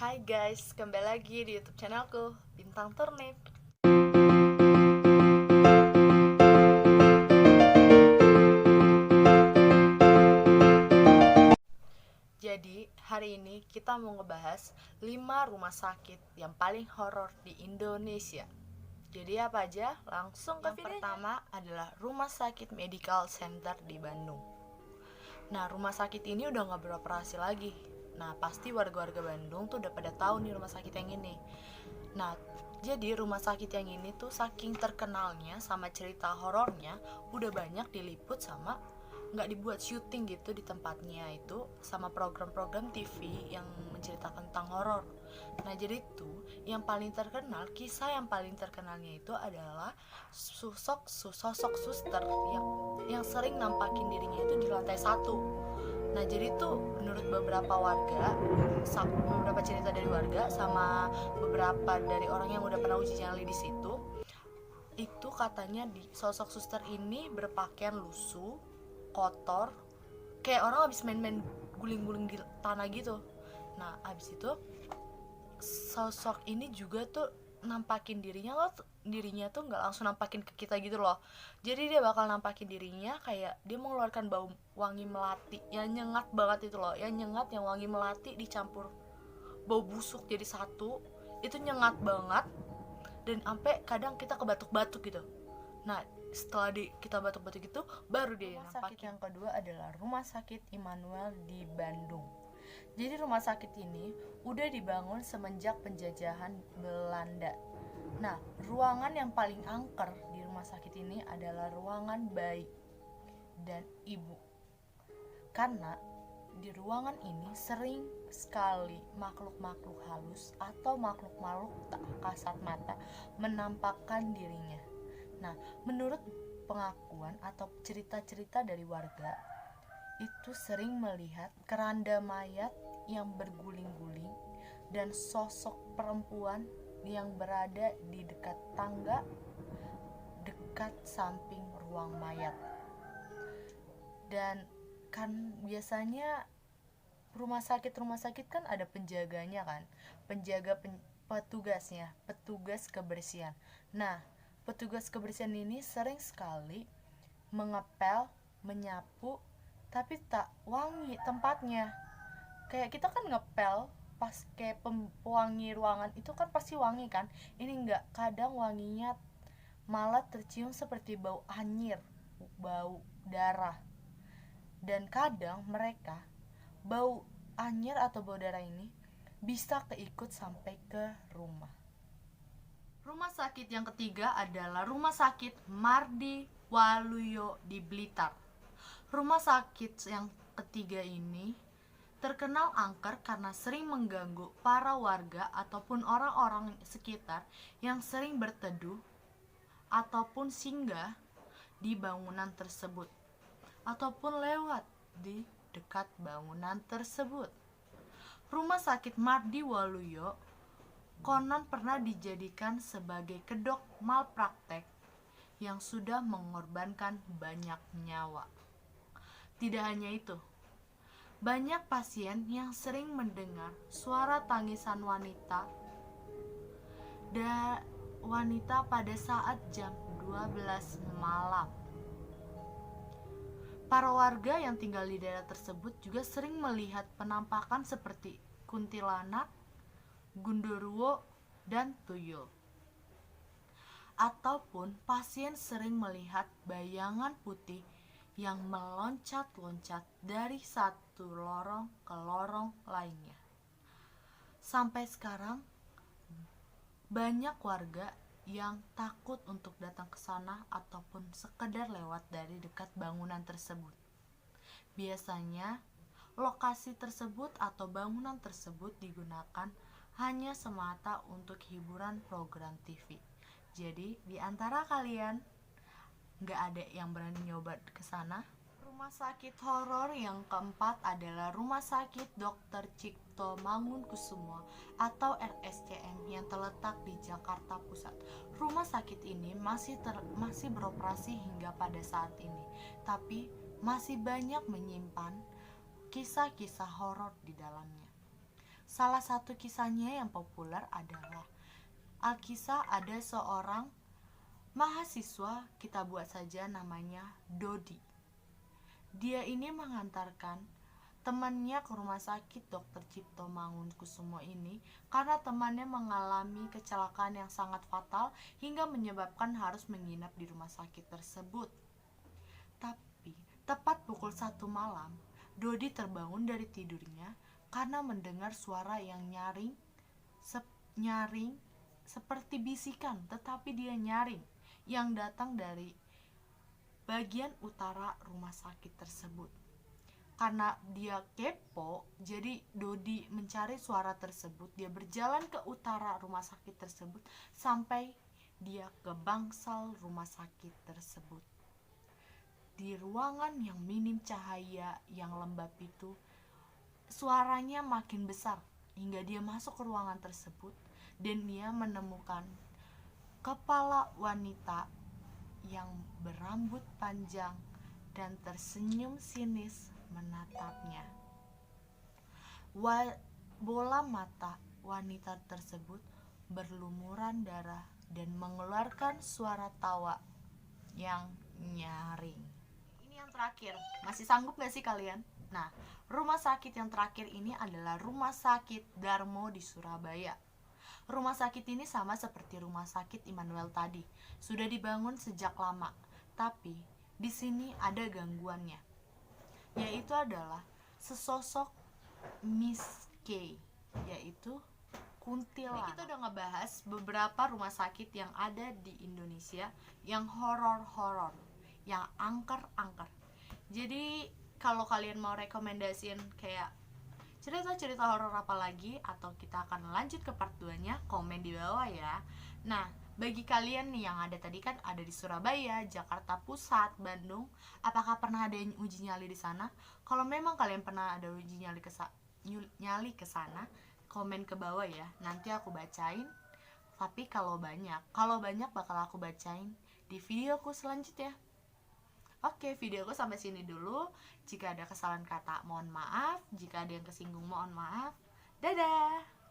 Hai guys, kembali lagi di YouTube channelku, Bintang Turnip. Jadi, hari ini kita mau ngebahas 5 rumah sakit yang paling horor di Indonesia. Jadi apa aja? Langsung ke videonya. Yang pertama adalah Rumah Sakit Medical Center di Bandung. Nah, rumah sakit ini udah gak beroperasi lagi. Nah, pasti warga-warga Bandung tuh udah pada tahu nih rumah sakit yang ini. Nah, jadi rumah sakit yang ini tuh saking terkenalnya sama cerita horornya, udah banyak diliput sama nggak dibuat syuting gitu di tempatnya itu sama program-program TV yang menceritakan tentang horor. Nah, jadi itu yang paling terkenal, kisah yang paling terkenalnya itu adalah sosok suster yang sering nampakin dirinya itu di lantai 1. Nah, jadi tuh menurut beberapa warga, beberapa cerita dari warga sama beberapa dari orang yang udah pernah uji nyali di situ, itu katanya di sosok suster ini berpakaian lusuh, kotor, kayak orang habis main-main guling-guling di tanah gitu. Nah, habis itu sosok ini juga tuh nampakin dirinya tuh nggak langsung nampakin ke kita gitu loh. Jadi dia bakal nampakin dirinya kayak dia mengeluarkan bau wangi melati yang nyengat banget itu loh, yang nyengat, yang wangi melati dicampur bau busuk jadi satu. Itu nyengat banget dan sampai kadang kita kebatuk-batuk gitu. Nah, setelah kita batuk-batuk gitu baru dia nampakin. Rumah sakit yang kedua adalah Rumah Sakit Immanuel di Bandung. Jadi rumah sakit ini udah dibangun semenjak penjajahan Belanda. Nah, ruangan yang paling angker di rumah sakit ini adalah ruangan bayi dan ibu. Karena di ruangan ini sering sekali makhluk-makhluk halus atau makhluk-makhluk tak kasat mata menampakkan dirinya. Nah, menurut pengakuan atau cerita-cerita dari warga, itu sering melihat keranda mayat yang berguling-guling dan sosok perempuan yang berada di dekat tangga dekat samping ruang mayat. Dan kan biasanya rumah sakit kan ada penjaganya kan, petugas kebersihan. Nah, petugas kebersihan ini sering sekali mengepel, menyapu, tapi tak wangi tempatnya. Kayak kita kan ngepel pas kayak pewangi ruangan itu kan pasti wangi kan, ini enggak, kadang wanginya malah tercium seperti bau anyir, bau darah. Dan kadang mereka bau anyir atau bau darah ini bisa keikut sampai ke rumah. Rumah sakit yang ketiga adalah Rumah Sakit Mardi Waluyo di Blitar. Rumah sakit yang ketiga ini terkenal angker karena sering mengganggu para warga ataupun orang-orang sekitar yang sering berteduh ataupun singgah di bangunan tersebut ataupun lewat di dekat bangunan tersebut. Rumah Sakit Mardi Waluyo konon pernah dijadikan sebagai kedok malpraktek yang sudah mengorbankan banyak nyawa. Tidak hanya itu, banyak pasien yang sering mendengar suara tangisan wanita pada saat jam 12 malam. Para warga yang tinggal di daerah tersebut juga sering melihat penampakan seperti kuntilanak, gundurwo, dan tuyul. Ataupun pasien sering melihat bayangan putih yang meloncat-loncat dari satu lorong ke lorong lainnya. Sampai sekarang banyak warga yang takut untuk datang ke sana ataupun sekedar lewat dari dekat bangunan tersebut. Biasanya lokasi tersebut atau bangunan tersebut digunakan hanya semata untuk hiburan program TV. Jadi di antara kalian gak ada yang berani nyoba ke sana? Rumah sakit horor yang keempat adalah Rumah Sakit Dr. Cipto Mangunkusumo atau RSCM yang terletak di Jakarta Pusat. Rumah sakit ini masih beroperasi hingga pada saat ini, tapi masih banyak menyimpan kisah-kisah horor di dalamnya. Salah satu kisahnya yang populer adalah Alkisah ada seorang mahasiswa, kita buat saja namanya Dodi. Dia ini mengantarkan temannya ke rumah sakit Dr. Cipto Mangunkusumo ini karena temannya mengalami kecelakaan yang sangat fatal hingga menyebabkan harus menginap di rumah sakit tersebut. Tapi tepat pukul 1 malam, Dodi terbangun dari tidurnya karena mendengar suara yang nyaring seperti bisikan, tetapi dia nyaring yang datang dari bagian utara rumah sakit tersebut. Karena dia kepo, jadi Dodi mencari suara tersebut. Dia berjalan ke utara rumah sakit tersebut sampai dia ke bangsal rumah sakit tersebut. Di ruangan yang minim cahaya yang lembab itu, suaranya makin besar hingga dia masuk ke ruangan tersebut dan dia menemukan kepala wanita yang berambut panjang dan tersenyum sinis menatapnya. Bola mata wanita tersebut berlumuran darah dan mengeluarkan suara tawa yang nyaring. Ini yang terakhir, masih sanggup gak sih kalian? Nah, rumah sakit yang terakhir ini adalah Rumah Sakit Darmo di Surabaya. Rumah sakit ini sama seperti rumah sakit Immanuel tadi, sudah dibangun sejak lama. Tapi di sini ada gangguannya, yaitu adalah sesosok Miss K, yaitu kuntilanak. Kita udah ngebahas beberapa rumah sakit yang ada di Indonesia yang horor-horor, yang angker-angker. Jadi kalau kalian mau rekomendasiin kayak cerita-cerita horor apa lagi atau kita akan lanjut ke part 2-nya, komen di bawah ya. Nah, bagi kalian nih yang ada tadi kan ada di Surabaya, Jakarta Pusat, Bandung, apakah pernah ada yang uji nyali di sana? Kalau memang kalian pernah ada uji nyali ke sana, komen ke bawah ya. Nanti aku bacain. Tapi kalau banyak bakal aku bacain di videoku selanjutnya. Oke, videoku sampai sini dulu. Jika ada kesalahan kata, mohon maaf. Jika ada yang kesinggung, mohon maaf. Dadah!